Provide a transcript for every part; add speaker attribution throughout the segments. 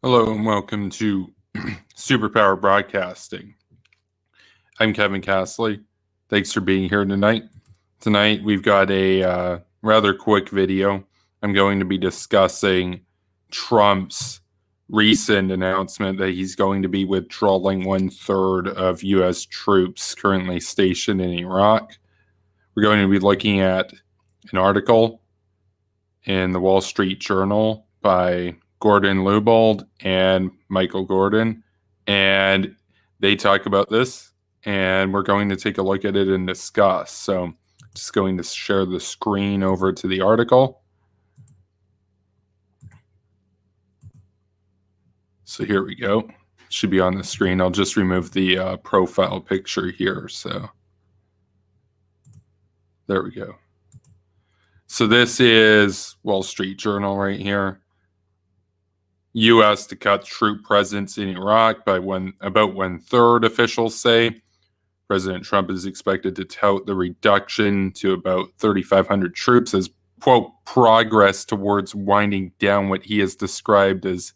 Speaker 1: Hello and welcome to Superpower Broadcasting. I'm Kevin Castley. Thanks for being here tonight. Tonight we've got a rather quick video. I'm going to be discussing Trump's recent announcement that he's going to be withdrawing 1/3 of U.S. troops currently stationed in Iraq. We're going to be looking at an article in the Wall Street Journal by Gordon Lubold and Michael Gordon, and they talk about this, and we're going to take a look at it and discuss. So just going to share the screen over to the article. So here we go. It should be on the screen. I'll just remove the profile picture here. So there we go. So this is Wall Street Journal right here. U.S. to cut troop presence in Iraq by about 1/3, officials say. President Trump is expected to tout the reduction to about 3,500 troops as, quote, progress towards winding down what he has described as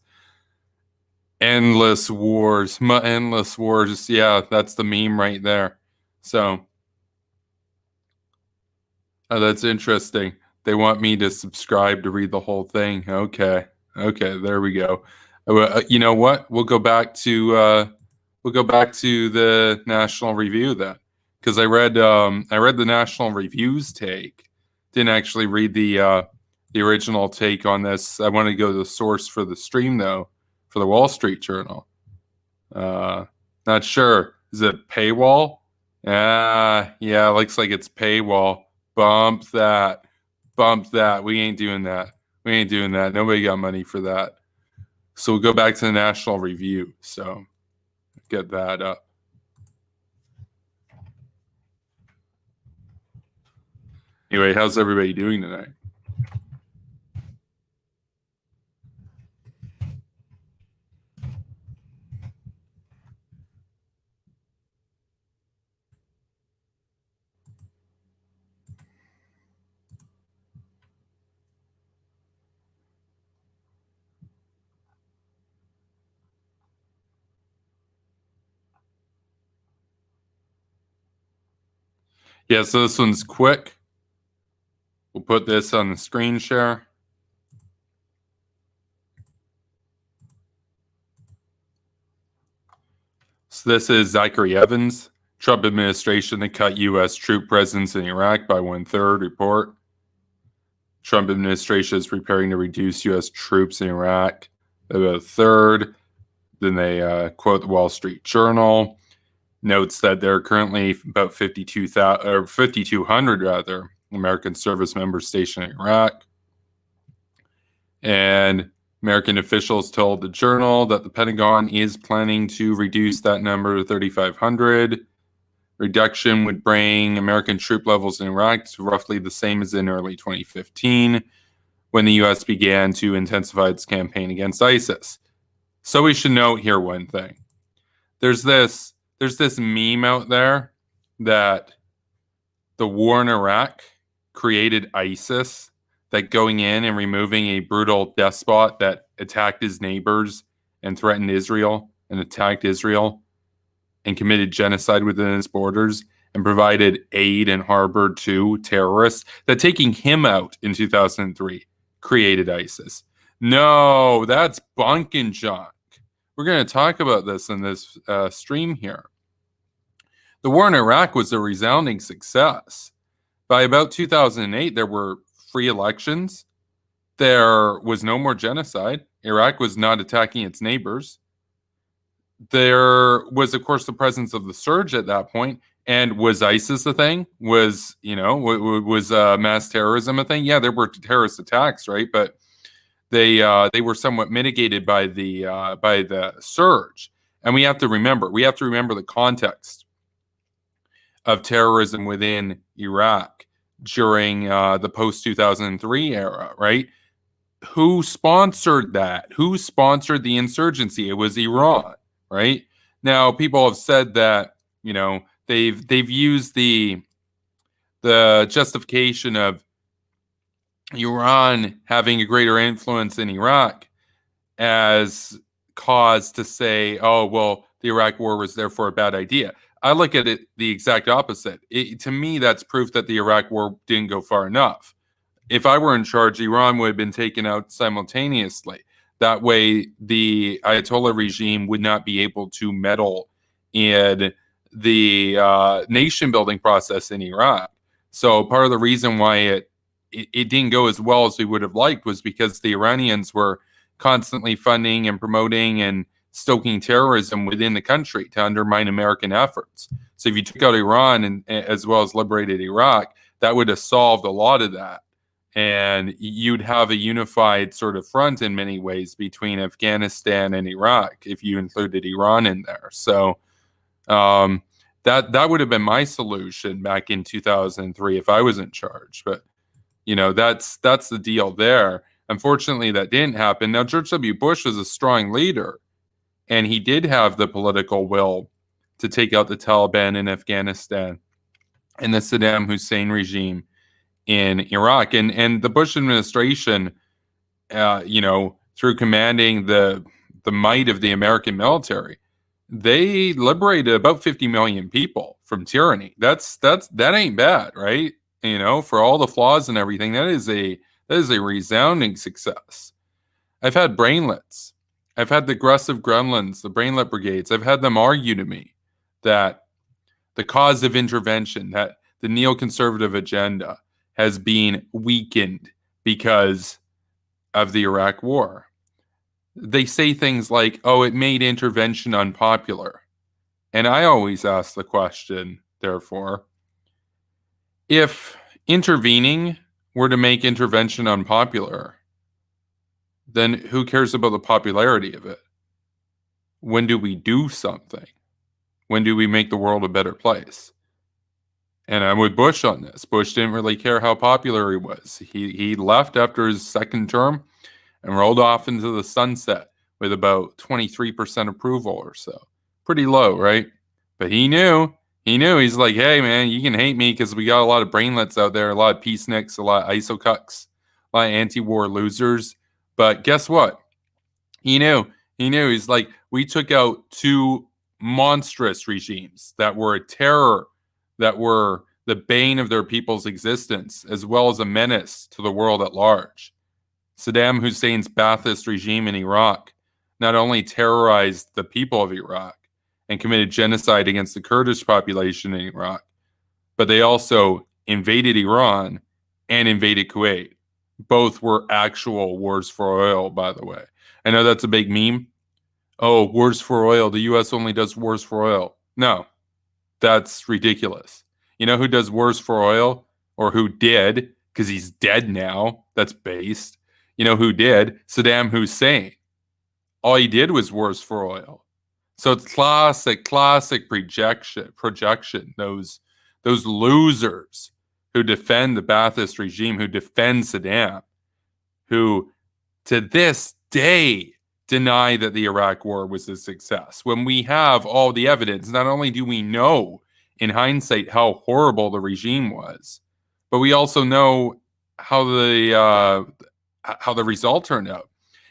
Speaker 1: endless wars. Endless wars. Yeah, that's the meme right there. So that's interesting. They want me to subscribe to read the whole thing. Okay, there we go. You know what? We'll go back to the National Review then, because I read the National Review's take. Didn't actually read the original take on this. I want to go to the source for the stream though, for the Wall Street Journal. Not sure. Is it paywall? Yeah, looks like it's paywall. Bump that. We ain't doing that. Nobody got money for that. So we'll go back to the National Review. So get that up. Anyway, how's everybody doing tonight? Yeah, so this one's quick. We'll put this on the screen share. So this is Zachary Evans. Trump administration to cut U.S. troop presence in Iraq by 1/3 report. Trump administration is preparing to reduce U.S. troops in Iraq by about a third. Then they quote the Wall Street Journal. Notes that there are currently about 5,200 rather American service members stationed in Iraq. And American officials told the Journal that the Pentagon is planning to reduce that number to 3,500. Reduction would bring American troop levels in Iraq to roughly the same as in early 2015, when the U.S. began to intensify its campaign against ISIS. So we should note here one thing. There's this meme out there that the war in Iraq created ISIS, that going in and removing a brutal despot that attacked his neighbors and threatened Israel and attacked Israel and committed genocide within its borders and provided aid and harbored to terrorists, that taking him out in 2003 created ISIS. No, that's bunk and junk. We're going to talk about this in this stream here. The war in Iraq was a resounding success. By about 2008, there were free elections. There was no more genocide. Iraq was not attacking its neighbors. There was, of course, the presence of the surge at that point. And was ISIS a thing? Was mass terrorism a thing? Yeah, there were terrorist attacks, right? But they were somewhat mitigated by the surge. And we have to remember the context of terrorism within Iraq during the post-2003 era, right? Who sponsored that? Who sponsored the insurgency? It was Iran, right? Now, people have said that, they've used the justification of Iran having a greater influence in Iraq as cause to say, oh, well, the Iraq war was therefore a bad idea. I look at it the exact opposite. To me, that's proof that the Iraq war didn't go far enough. If I were in charge, Iran would have been taken out simultaneously. That way, the Ayatollah regime would not be able to meddle in the nation building process in Iraq. So part of the reason why it didn't go as well as we would have liked was because the Iranians were constantly funding and promoting and stoking terrorism within the country to undermine American efforts. So if you took out Iran and as well as liberated Iraq, that would have solved a lot of that. And you'd have a unified sort of front in many ways between Afghanistan and Iraq if you included Iran in there. So that would have been my solution back in 2003 if I was in charge. But that's the deal there. Unfortunately, that didn't happen. Now, George W. Bush was a strong leader, and he did have the political will to take out the Taliban in Afghanistan and the Saddam Hussein regime in Iraq. And the Bush administration, through commanding the might of the American military, they liberated about 50 million people from tyranny. That ain't bad, right? For all the flaws and everything, that is a resounding success. I've had brainlets. I've had the aggressive gremlins, the brainlet brigades. I've had them argue to me that the cause of intervention, that the neoconservative agenda has been weakened because of the Iraq war. They say things like, oh, it made intervention unpopular. And I always ask the question, therefore, if intervening were to make intervention unpopular, then who cares about the popularity of it? When do we do something? When do we make the world a better place? And I'm with Bush on this. Bush didn't really care how popular he was. He left after his second term and rolled off into the sunset with about 23% approval or so. Pretty low, right? But he knew. He's like, hey, man, you can hate me because we got a lot of brainlets out there, a lot of peaceniks, a lot of isocucks, a lot of anti-war losers. But guess what? He knew. He's like, we took out two monstrous regimes that were a terror, that were the bane of their people's existence, as well as a menace to the world at large. Saddam Hussein's Ba'athist regime in Iraq not only terrorized the people of Iraq and committed genocide against the Kurdish population in Iraq, but they also invaded Iran and invaded Kuwait. Both were actual wars for oil, by the way. I know that's a big meme. Oh, wars for oil. The U.S. only does wars for oil. No, that's ridiculous. You know who does wars for oil? Or who did? Because he's dead now. That's based. You know who did? Saddam Hussein. All he did was wars for oil. So it's classic projection. Those losers who defend the Ba'athist regime, who defend Saddam, who to this day deny that the Iraq war was a success. When we have all the evidence, not only do we know in hindsight how horrible the regime was, but we also know how the result turned out.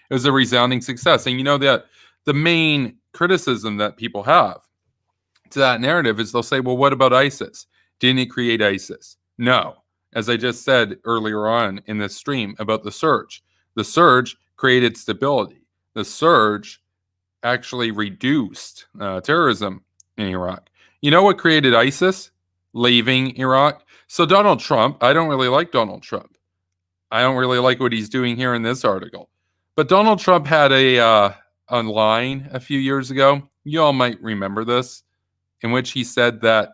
Speaker 1: It was a resounding success. And that the main criticism that people have to that narrative is they'll say, well, what about ISIS? Didn't it create ISIS? No. As I just said earlier on in this stream about the surge created stability. The surge actually reduced terrorism in Iraq. You know what created ISIS? Leaving Iraq. So Donald Trump, I don't really like Donald Trump. I don't really like what he's doing here in this article. But Donald Trump had a line a few years ago, you all might remember this, in which he said that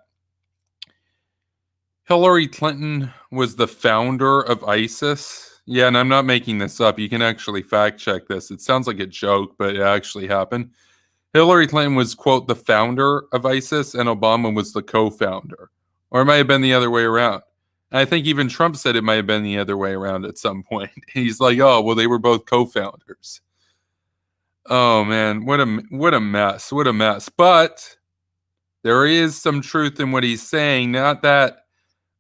Speaker 1: Hillary Clinton was the founder of ISIS. Yeah, and I'm not making this up. You can actually fact check this. It sounds like a joke, but it actually happened. Hillary Clinton was, quote, the founder of ISIS, and Obama was the co-founder. Or it might have been the other way around. And I think even Trump said it might have been the other way around at some point. He's like, oh, well, they were both co-founders. Oh, man, what a mess. What a mess. But there is some truth in what he's saying. Not the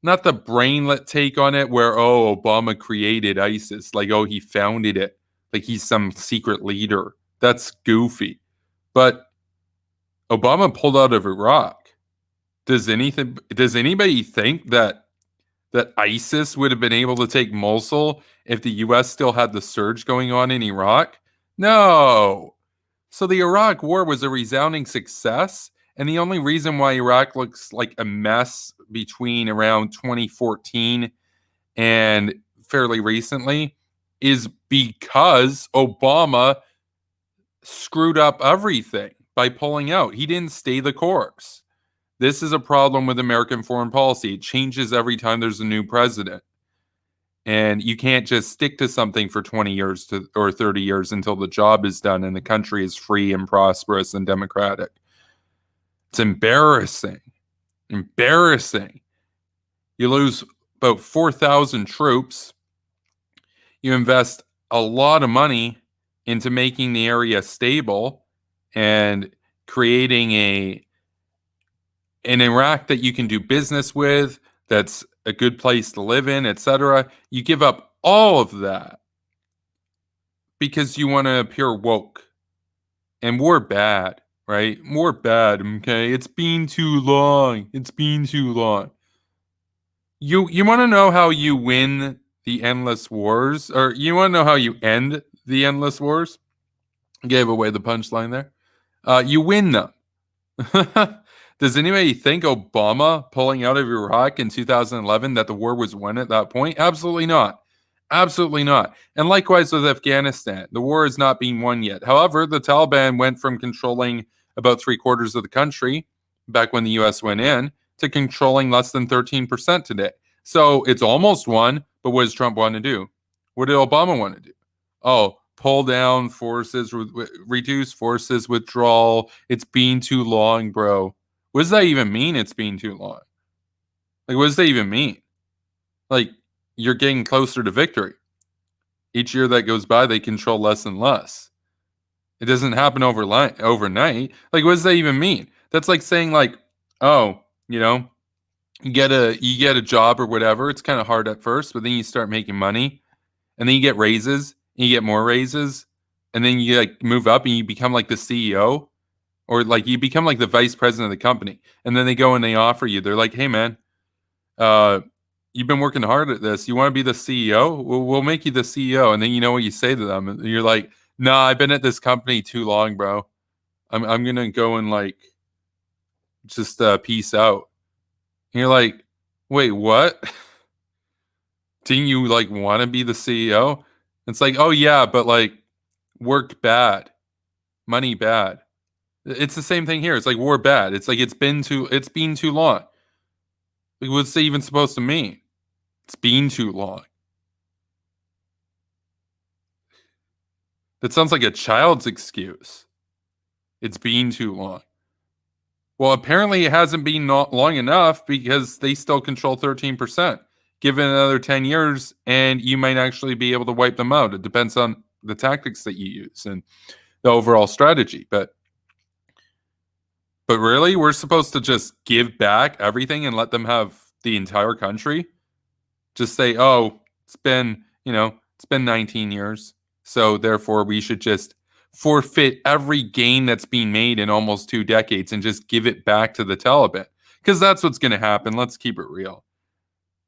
Speaker 1: brainlet take on it where, oh, Obama created ISIS. Like, oh, he founded it. Like he's some secret leader That's goofy. But Obama pulled out of Iraq. Does anybody think that ISIS would have been able to take Mosul if the US still had the surge going on in Iraq? No. So the Iraq war was a resounding success, and the only reason why Iraq looks like a mess between around 2014 and fairly recently is because Obama screwed up everything by pulling out. He didn't stay the course. This is a problem with American foreign policy. It changes every time there's a new president. And you can't just stick to something for 20 years or 30 years until the job is done and the country is free and prosperous and democratic. It's embarrassing. Embarrassing. You lose about 4,000 troops. You invest a lot of money into making the area stable and creating an Iraq that you can do business with, that's a good place to live in, etc. You give up all of that because you want to appear woke. And we're bad, right? We're bad, okay? It's been too long. It's been too long. You want to know how you win the endless wars? Or you want to know how you end the endless wars? Gave away the punchline there. You win them. Does anybody think Obama pulling out of Iraq in 2011 that the war was won at that point? Absolutely not. Absolutely not. And likewise with Afghanistan, the war is not being won yet. However, the Taliban went from controlling about 3/4 of the country back when the US went in to controlling less than 13% today. So it's almost won, but what does Trump want to do? What did Obama want to do? Oh, pull down forces, reduce forces, withdrawal. It's been too long, bro. What does that even mean? It's been too long. Like, what does that even mean? Like, you're getting closer to victory. Each year that goes by, they control less and less. It doesn't happen overnight. Like, what does that even mean? That's like saying, like, oh, you get a job or whatever. It's kind of hard at first, but then you start making money, and then you get raises, and you get more raises, and then you like move up, and you become like the CEO. Or like you become like the vice president of the company, and then they go and they offer you. They're like, "Hey, man, you've been working hard at this. You want to be the CEO? We'll make you the CEO." And then you know what you say to them? You're like, "Nah, I've been at this company too long, bro. I'm gonna go and like just peace out." And you're like, "Wait, what? Didn't you like want to be the CEO?" It's like, "Oh yeah, but like work bad, money bad." It's the same thing here. It's like war bad. It's like it's been too long. Like, what's it even supposed to mean? It's been too long. That sounds like a child's excuse. It's been too long. Well, apparently it hasn't been not long enough because they still control 13%. Give it another 10 years and you might actually be able to wipe them out. It depends on the tactics that you use and the overall strategy. But really, we're supposed to just give back everything and let them have the entire country? Just say, oh, it's been 19 years. So therefore, we should just forfeit every gain that's been made in almost 2 decades and just give it back to the Taliban. Because that's what's going to happen. Let's keep it real.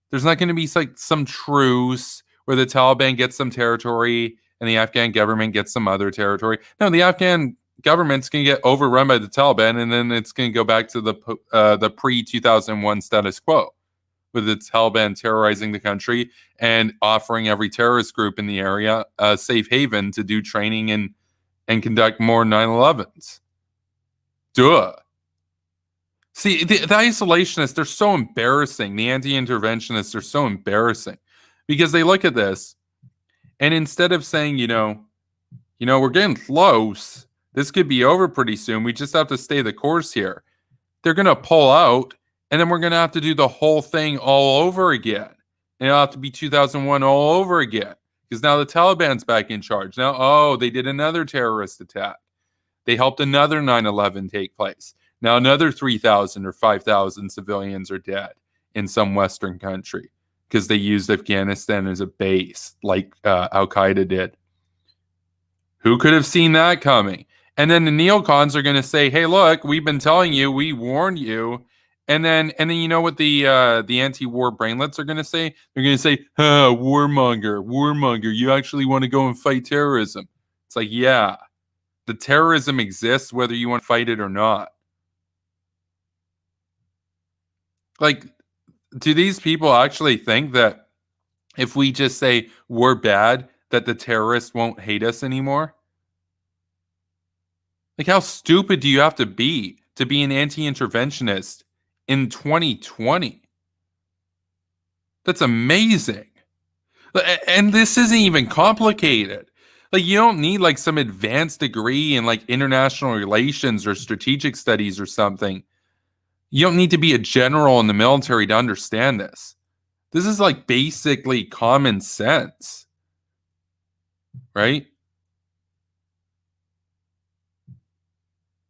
Speaker 1: There's not going to be like some truce where the Taliban gets some territory and the Afghan government gets some other territory. No, the Afghan government's going to get overrun by the Taliban, and then it's going to go back to the pre-2001 status quo, with the Taliban terrorizing the country and offering every terrorist group in the area a safe haven to do training and conduct more 9/11s. Duh. See, the isolationists, they're so embarrassing. The anti-interventionists are so embarrassing because they look at this and instead of saying, we're getting close, this could be over pretty soon, we just have to stay the course here. They're going to pull out, and then we're going to have to do the whole thing all over again. And it'll have to be 2001 all over again because now the Taliban's back in charge. Now, they did another terrorist attack. They helped another 9/11 take place. Now another 3,000 or 5,000 civilians are dead in some Western country because they used Afghanistan as a base like Al-Qaeda did. Who could have seen that coming? And then the neocons are going to say, "Hey, look, we've been telling you, we warned you." And then you know what the anti-war brainlets are going to say? They're going to say, warmonger, warmonger, you actually want to go and fight terrorism." It's like, yeah, the terrorism exists whether you want to fight it or not. Like, do these people actually think that if we just say we're bad, that the terrorists won't hate us anymore? Like, how stupid do you have to be an anti-interventionist in 2020? That's amazing. And this isn't even complicated. Like, you don't need like some advanced degree in like international relations or strategic studies or something. You don't need to be a general in the military to understand this. This is like basically common sense, right?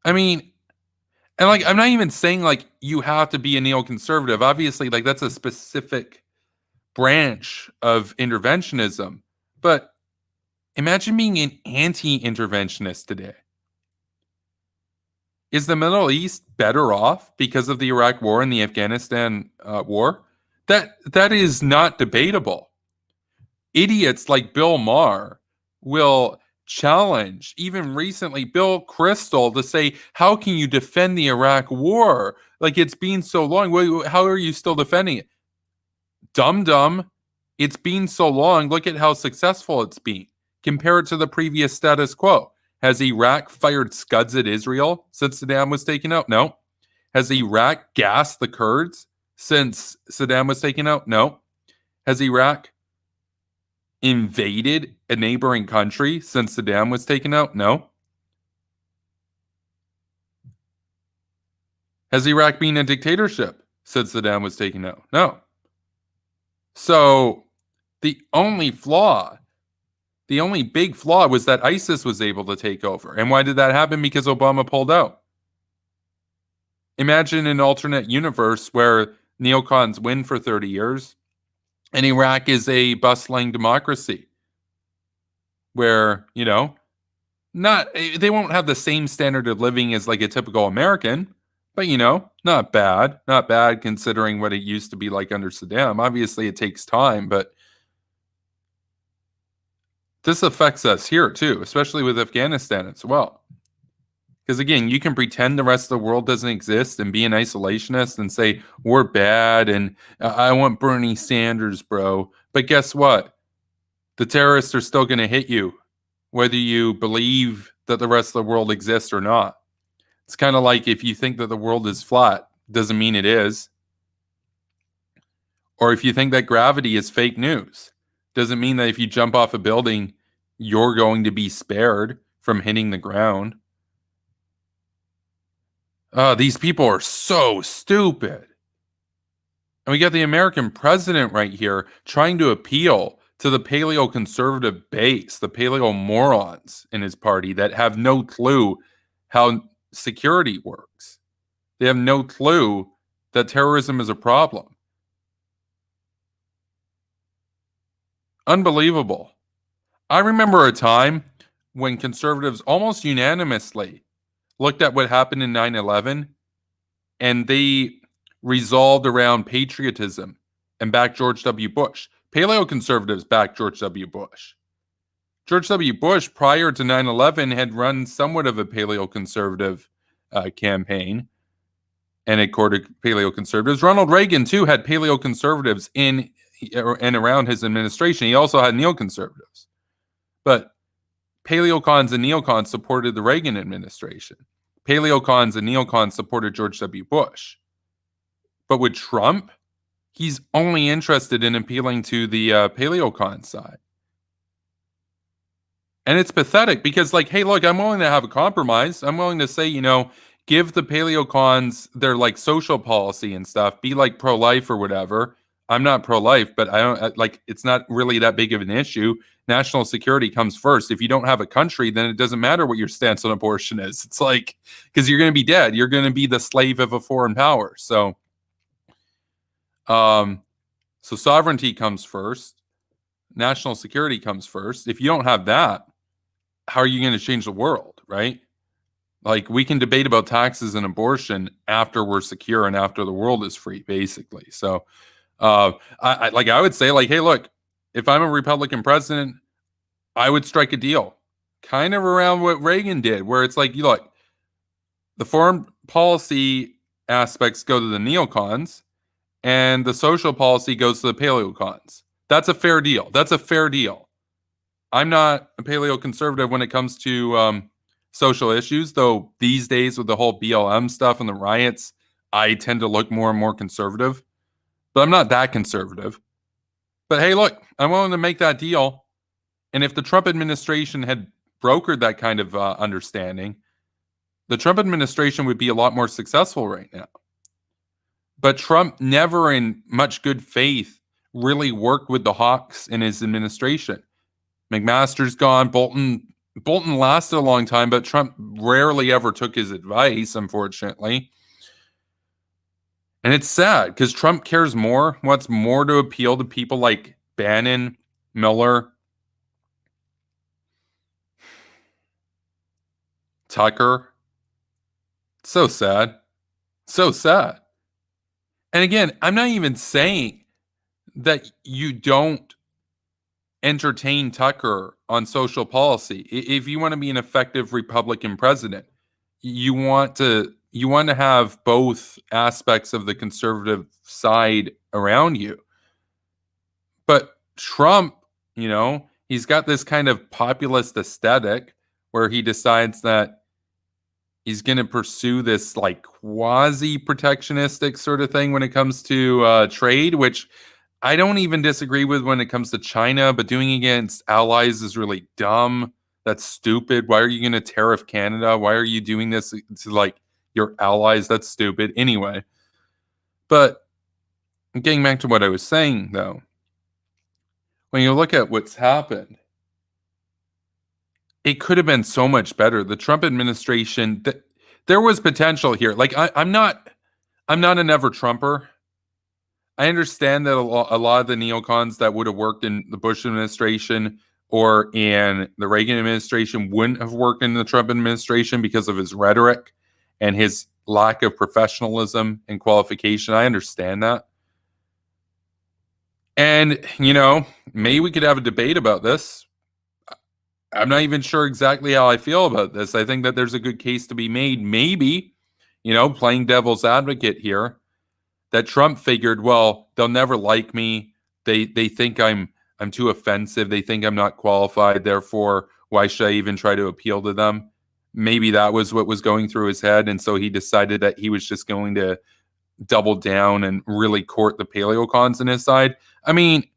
Speaker 1: I mean, and like, I'm not even saying like you have to be a neoconservative. Obviously, like that's a specific branch of interventionism. But imagine being an anti-interventionist today. Is the Middle East better off because of the Iraq War and the Afghanistan war? That is not debatable. Idiots like Bill Maher will challenge, even recently, Bill Kristol to say, "How can you defend the Iraq War? Like it's been so long. How are you still defending it?" Dumb. It's been so long. Look at how successful it's been. Compare it to the previous status quo. Has Iraq fired scuds at Israel since Saddam was taken out? No. Has Iraq gassed the Kurds since Saddam was taken out? No. Has Iraq invaded a neighboring country since Saddam was taken out? No. Has Iraq been a dictatorship since Saddam was taken out? No. So the only big flaw was that ISIS was able to take over. And why did that happen? Because Obama pulled out. Imagine an alternate universe where neocons win for 30 years and Iraq is a bustling democracy where, they won't have the same standard of living as like a typical American, but not bad considering what it used to be like under Saddam. Obviously it takes time, but this affects us here too, especially with Afghanistan as well. Because again, you can pretend the rest of the world doesn't exist and be an isolationist and say, we're bad and I want Bernie Sanders, bro. But guess what? The terrorists are still going to hit you, whether you believe that the rest of the world exists or not. It's kind of like if you think that the world is flat, doesn't mean it is. Or if you think that gravity is fake news, doesn't mean that if you jump off a building, you're going to be spared from hitting the ground. These people are so stupid. And we got the American president right here trying to appeal to the paleo-conservative base, the paleo-morons in his party that have no clue how security works. They have no clue that terrorism is a problem. Unbelievable. I remember a time when conservatives almost unanimously looked at what happened in 9/11 and they resolved around patriotism and backed George W. Bush. Paleo-conservatives backed George W. Bush. George W. Bush, prior to 9/11, had run somewhat of a paleo-conservative campaign and it courted paleo-conservatives. Ronald Reagan, too, had paleo-conservatives in and around his administration. He also had neoconservatives. But paleocons and neocons supported the Reagan administration. Paleocons and neocons supported George W. Bush. But with Trump, he's only interested in appealing to the paleocon side. And it's pathetic because, like, hey, look, I'm willing to have a compromise. I'm willing to say, give the paleocons their, like, social policy and stuff. Be, like, pro-life or whatever. I'm not pro-life, but I don't, like, it's not really that big of an issue. National security comes first. If you don't have a country, then it doesn't matter what your stance on abortion is. It's like, because you're going to be dead. You're going to be the slave of a foreign power. So sovereignty comes first. National security comes first. If you don't have that, how are you going to change the world, right? Like, we can debate about taxes and abortion after we're secure and after the world is free, basically. So, I would say, like, hey, look, if I'm a Republican president, I would strike a deal, kind of around what Reagan did, where it's like, you look, the foreign policy aspects go to the neocons, and the social policy goes to the paleocons. That's a fair deal. That's a fair deal. I'm not a paleoconservative when it comes to social issues, though these days with the whole BLM stuff and the riots, I tend to look more and more conservative. But I'm not that conservative. But hey, look, I'm willing to make that deal. And if the Trump administration had brokered that kind of understanding, the Trump administration would be a lot more successful right now. But Trump never, in much good faith, really worked with the hawks in his administration. McMaster's gone. Bolton lasted a long time, but Trump rarely ever took his advice, unfortunately. And it's sad because Trump wants more to appeal to people like Bannon, Miller, Tucker. So sad. So sad. And again, I'm not even saying that you don't entertain Tucker on social policy. If you want to be an effective Republican president, you want to have both aspects of the conservative side around you. But Trump, he's got this kind of populist aesthetic where he decides that he's going to pursue this like quasi-protectionistic sort of thing when it comes to trade, which I don't even disagree with when it comes to China, but doing against allies is really dumb. That's stupid. Why are you going to tariff Canada? Why are you doing this to like your allies? That's stupid. Anyway, but getting back to what I was saying, though, when you look at what's happened, it could have been so much better. The Trump administration, there was potential here. Like, I'm not a never Trumper. I understand that a lot of the neocons that would have worked in the Bush administration or in the Reagan administration wouldn't have worked in the Trump administration because of his rhetoric and his lack of professionalism and qualification. I understand that. And, maybe we could have a debate about this. I'm not even sure exactly how I feel about this. I think that there's a good case to be made. Maybe, playing devil's advocate here, that Trump figured, well, they'll never like me. They think I'm too offensive. They think I'm not qualified. Therefore, why should I even try to appeal to them? Maybe that was what was going through his head. And so he decided that he was just going to double down and really court the paleocons on his side. I mean,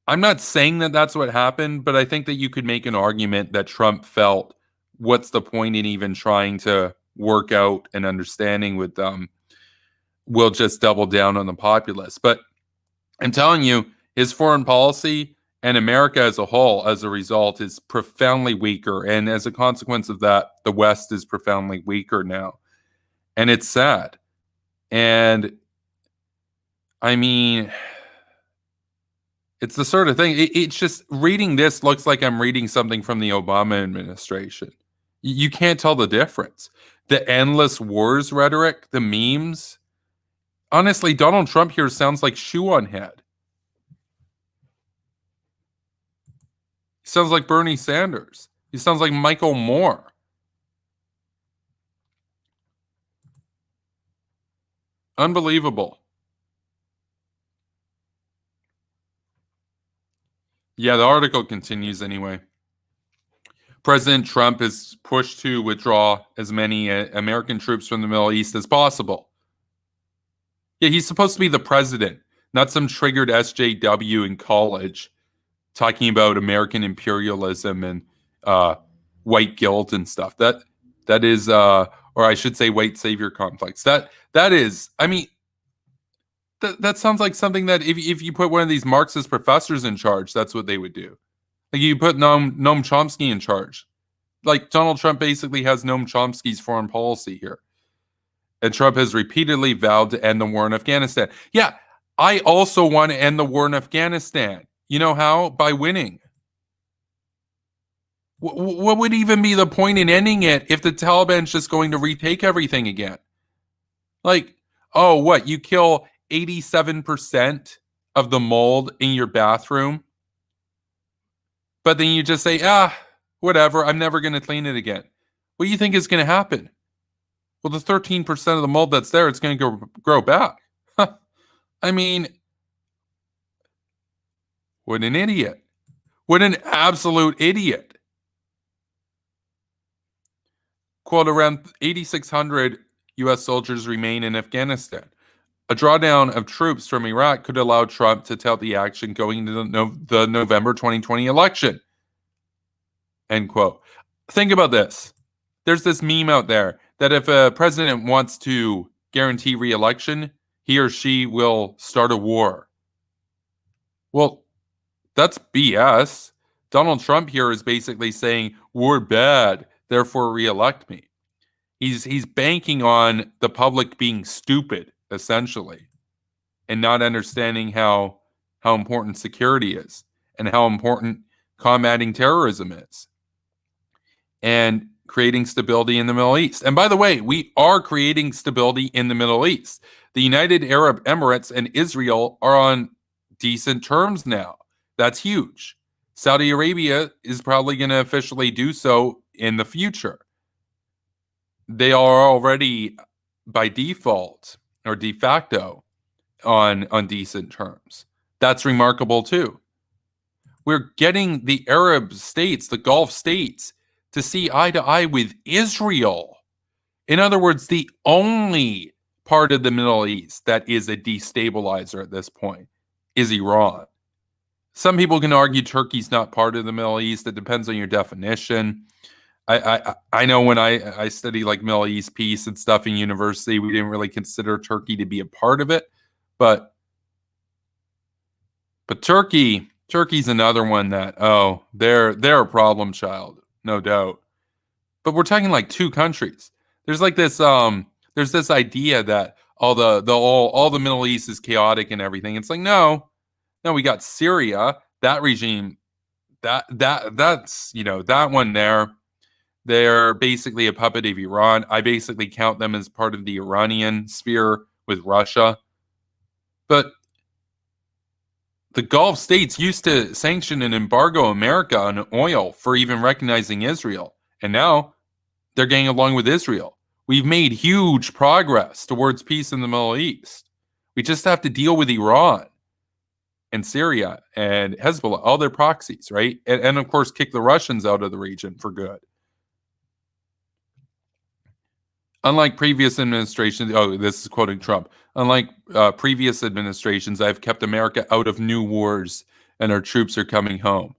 Speaker 1: I'm not saying that that's what happened, but I think that you could make an argument that Trump felt, what's the point in even trying to work out an understanding with them? We'll just double down on the populists. But I'm telling you, his foreign policy and America as a whole, as a result, is profoundly weaker. And as a consequence of that, the West is profoundly weaker now. And it's sad. And I mean, it's the sort of thing, it's just, reading this looks like I'm reading something from the Obama administration. You can't tell the difference. The endless wars rhetoric, the memes. Honestly, Donald Trump here sounds like Shoe on Head. He sounds like Bernie Sanders. He sounds like Michael Moore. Unbelievable. Yeah, the article continues anyway. President Trump is pushed to withdraw as many American troops from the Middle East as possible. Yeah, he's supposed to be the president, not some triggered SJW in college talking about American imperialism and white guilt and stuff. That is, or I should say, white savior complex. That is, I mean, that sounds like something that if you put one of these Marxist professors in charge, that's what they would do. Like, you put Noam Chomsky in charge. Like, Donald Trump basically has Noam Chomsky's foreign policy here. And Trump has repeatedly vowed to end the war in Afghanistan. Yeah, I also want to end the war in Afghanistan. You know how? By winning. What would even be the point in ending it if the Taliban's just going to retake everything again? Like, oh, what? You kill 87% of the mold in your bathroom, but then you just say, whatever, I'm never going to clean it again. What do you think is going to happen? Well, the 13% of the mold that's there, it's going to grow back. I mean, what an idiot. What an absolute idiot. Quote, around 8,600 U.S. soldiers remain in Afghanistan. A drawdown of troops from Iraq could allow Trump to tout the action going into the November 2020 election. End quote. Think about this. There's this meme out there that if a president wants to guarantee re-election, he or she will start a war. Well, that's BS. Donald Trump here is basically saying, we're bad, therefore re-elect me. He's banking on the public being stupid, essentially, and not understanding how important security is and how important combating terrorism is and creating stability in the Middle East. And by the way, we are creating stability in the Middle East. The United Arab Emirates and Israel are on decent terms now. That's huge. Saudi Arabia is probably going to officially do so in the future. They are already by default or de facto on decent terms. That's remarkable too. We're getting the Arab states, the Gulf states, to see eye to eye with Israel. In other words, the only part of the Middle East that is a destabilizer at this point is Iran. Some people can argue Turkey's not part of the Middle East. It depends on your definition. I know when I study like Middle East peace and stuff in university, we didn't really consider Turkey to be a part of it. But Turkey's another one that, they're a problem child, no doubt. But we're talking like two countries. There's like this there's this idea that all the Middle East is chaotic and everything. It's like no, we got Syria, that regime, that's that one there. They're basically a puppet of Iran. I basically count them as part of the Iranian sphere with Russia. But the Gulf states used to sanction and embargo America on oil for even recognizing Israel. And now they're getting along with Israel. We've made huge progress towards peace in the Middle East. We just have to deal with Iran and Syria and Hezbollah, all their proxies, right? And of course, kick the Russians out of the region for good. Unlike previous administrations, this is quoting Trump, unlike previous administrations, I've kept America out of new wars and our troops are coming home,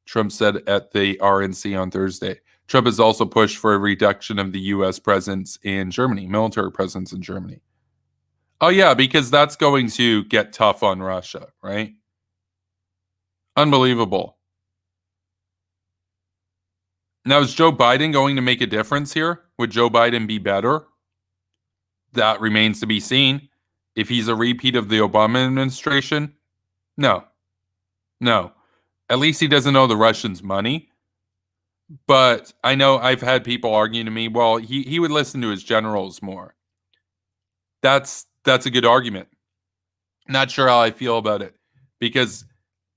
Speaker 1: Trump said at the RNC on Thursday. Trump has also pushed for a reduction of the U.S. presence in Germany, military presence in Germany. Oh, yeah, because that's going to get tough on Russia, right? Unbelievable. Now, is Joe Biden going to make a difference here? Would Joe Biden be better? That remains to be seen. If he's a repeat of the Obama administration, no. At least he doesn't owe the Russians money. But I know I've had people arguing to me, well, he would listen to his generals more. That's a good argument. Not sure how I feel about it because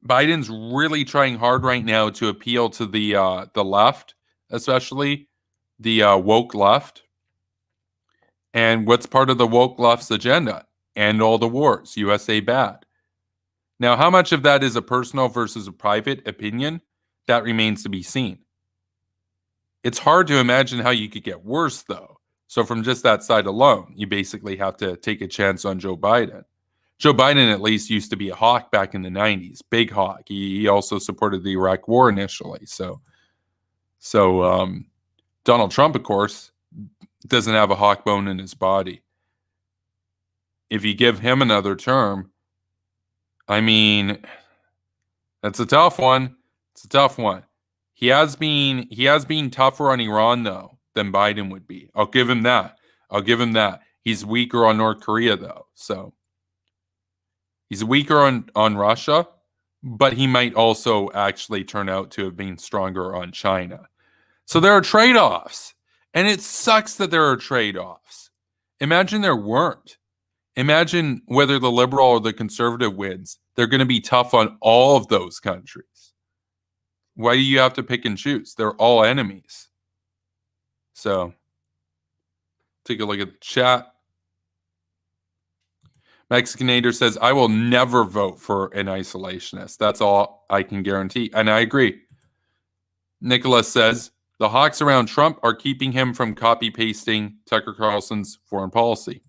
Speaker 1: Biden's really trying hard right now to appeal to the left, especially the woke left. And what's part of the woke left's agenda? End all the wars, USA bad. Now, how much of that is a personal versus a private opinion? That remains to be seen. It's hard to imagine how you could get worse, though. So from just that side alone, you basically have to take a chance on Joe Biden. Joe Biden at least used to be a hawk back in the 90s, big hawk. He also supported the Iraq War initially. So Donald Trump, of course, doesn't have a hawk bone in his body. If you give him another term, I mean, that's a tough one. It's a tough one. He has been tougher on Iran, though, than Biden would be. I'll give him that. He's weaker on North Korea, though. So he's weaker on Russia, but he might also actually turn out to have been stronger on China. So there are trade-offs, and it sucks that there are trade-offs. Imagine there weren't. Imagine whether the liberal or the conservative wins. They're going to be tough on all of those countries. Why do you have to pick and choose? They're all enemies. So take a look at the chat. Mexicanator says, I will never vote for an isolationist. That's all I can guarantee. And I agree. Nicholas says, the hawks around Trump are keeping him from copy-pasting Tucker Carlson's foreign policy.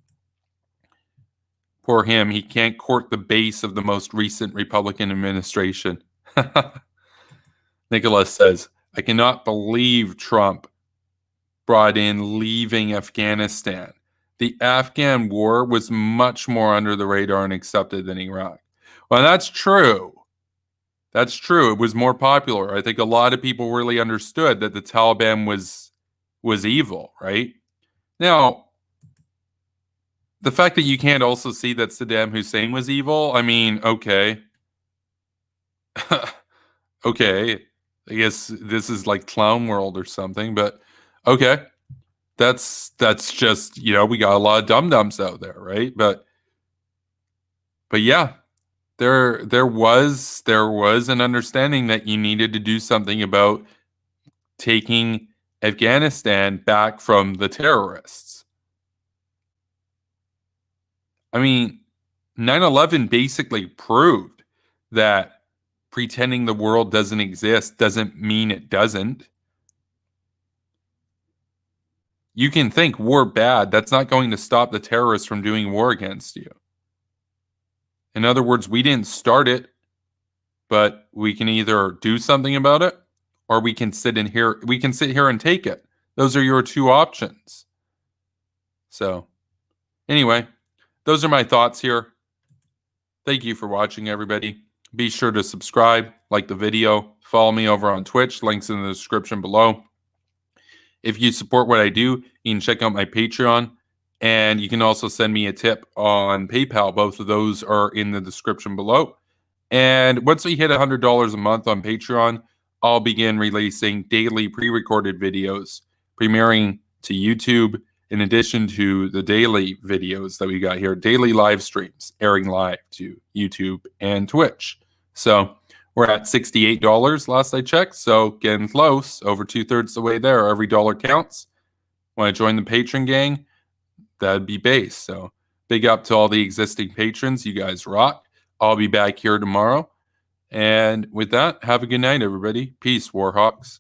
Speaker 1: Poor him. He can't court the base of the most recent Republican administration. Nicholas says, I cannot believe Trump brought in leaving Afghanistan. The Afghan war was much more under the radar and accepted than Iraq. Well, that's true. That's true. It was more popular. I think a lot of people really understood that the Taliban was evil, right? Now, the fact that you can't also see that Saddam Hussein was evil, I mean, okay. Okay. I guess this is like Clown World or something, but okay. That's just, we got a lot of dum-dums out there, right? But yeah, there was an understanding that you needed to do something about taking Afghanistan back from the terrorists. I mean, 9/11 basically proved that pretending the world doesn't exist doesn't mean it doesn't. You can think war bad. That's not going to stop the terrorists from doing war against you. In other words, we didn't start it, but we can either do something about it or we can sit here and take it. Those are your two options. So, anyway, those are my thoughts here. Thank you for watching, everybody. Be sure to subscribe, like the video, follow me over on Twitch. Links in the description below. If you support what I do, you can check out my Patreon, and you can also send me a tip on PayPal. Both of those are in the description below. And once we hit $100 a month on Patreon, I'll begin releasing daily pre-recorded videos, premiering to YouTube, in addition to the daily videos that we got here, daily live streams airing live to YouTube and Twitch. So we're at $68 last I checked, so getting close, over 2/3 the way there. Every dollar counts. Want to join the patron gang? That'd be base. So big up to all the existing patrons. You guys rock. I'll be back here tomorrow. And with that, have a good night, everybody. Peace, Warhawks.